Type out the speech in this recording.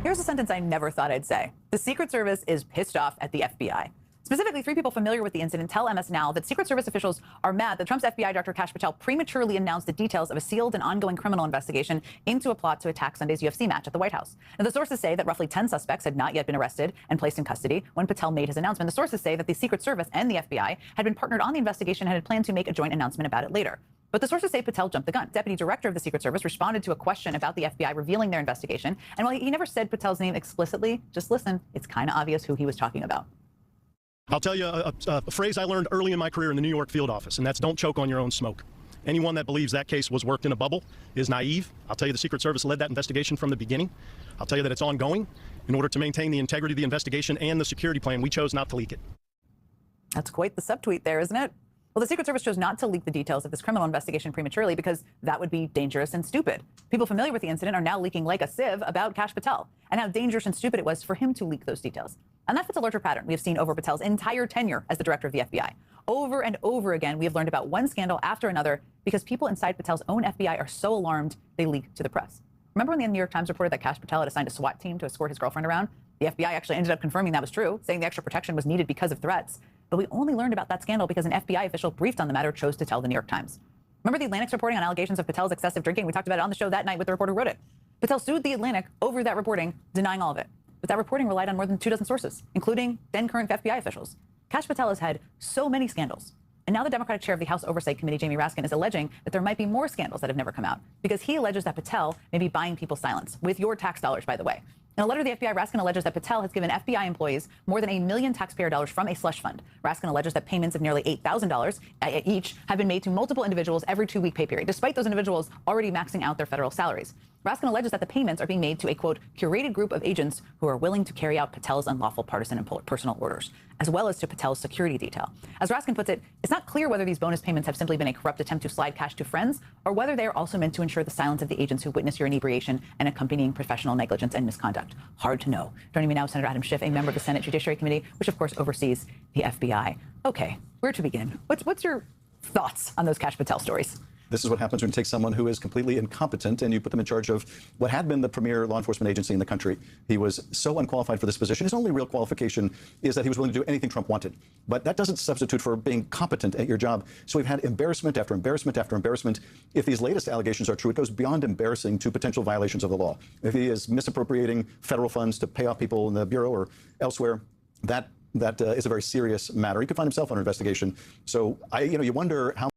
Here's a sentence I never thought I'd say. The Secret Service is pissed off at the FBI. Specifically, 3 people familiar with the incident tell MS Now that Secret Service officials are mad that Trump's FBI Director Kash Patel prematurely announced the details of a sealed and ongoing criminal investigation into a plot to attack Sunday's UFC match at the White House. Now, the sources say that roughly 10 suspects had not yet been arrested and placed in custody when Patel made his announcement. The sources say that the Secret Service and the FBI had been partnered on the investigation and had planned to make a joint announcement about it later. But the sources say Patel jumped the gun. Deputy Director of the Secret Service responded to a question about the FBI revealing their investigation. And while he never said Patel's name explicitly, just listen, it's kind of obvious who he was talking about. I'll tell you a phrase I learned early in my career in the New York field office, and that's don't choke on your own smoke. Anyone that believes that case was worked in a bubble is naive. I'll tell you the Secret Service led that investigation from the beginning. I'll tell you that it's ongoing. In order to maintain the integrity of the investigation and the security plan, we chose not to leak it. That's quite the subtweet there, isn't it? Well, the Secret Service chose not to leak the details of this criminal investigation prematurely because that would be dangerous and stupid. People familiar with the incident are now leaking like a sieve about Kash Patel and how dangerous and stupid it was for him to leak those details. And that fits a larger pattern we have seen over Patel's entire tenure as the director of the FBI. Over and over again, we have learned about one scandal after another because people inside Patel's own FBI are so alarmed they leak to the press. Remember when the New York Times reported that Kash Patel had assigned a SWAT team to escort his girlfriend around? The FBI actually ended up confirming that was true, saying the extra protection was needed because of threats. But we only learned about that scandal because an FBI official briefed on the matter chose to tell the New York Times. Remember the Atlantic's reporting on allegations of Patel's excessive drinking? We talked about it on the show that night with the reporter who wrote it. Patel sued the Atlantic over that reporting, denying all of it. But that reporting relied on more than 24 sources, including then current FBI officials. Kash Patel has had so many scandals. And now the Democratic chair of the House Oversight Committee, Jamie Raskin, is alleging that there might be more scandals that have never come out because he alleges that Patel may be buying people's silence with your tax dollars, by the way. In a letter to the FBI, Raskin alleges that Patel has given FBI employees more than $1 million taxpayer dollars from a slush fund. Raskin alleges that payments of nearly $8,000 each have been made to multiple individuals every 2-week pay period, despite those individuals already maxing out their federal salaries. Raskin alleges that the payments are being made to a, quote, curated group of agents who are willing to carry out Patel's unlawful partisan and personal orders, as well as to Patel's security detail. As Raskin puts it, it's not clear whether these bonus payments have simply been a corrupt attempt to slide cash to friends or whether they are also meant to ensure the silence of the agents who witness your inebriation and accompanying professional negligence and misconduct. Hard to know. Joining me now, Senator Adam Schiff, a member of the Senate Judiciary Committee, which of course oversees the FBI. Okay, where to begin? What's your thoughts on those Kash Patel stories? This is what happens when you take someone who is completely incompetent and you put them in charge of what had been the premier law enforcement agency in the country. He was so unqualified for this position. His only real qualification is that he was willing to do anything Trump wanted. But that doesn't substitute for being competent at your job. So we've had embarrassment after embarrassment after embarrassment. If these latest allegations are true, it goes beyond embarrassing to potential violations of the law. If he is misappropriating federal funds to pay off people in the Bureau or elsewhere, that is a very serious matter. He could find himself under investigation. So you wonder how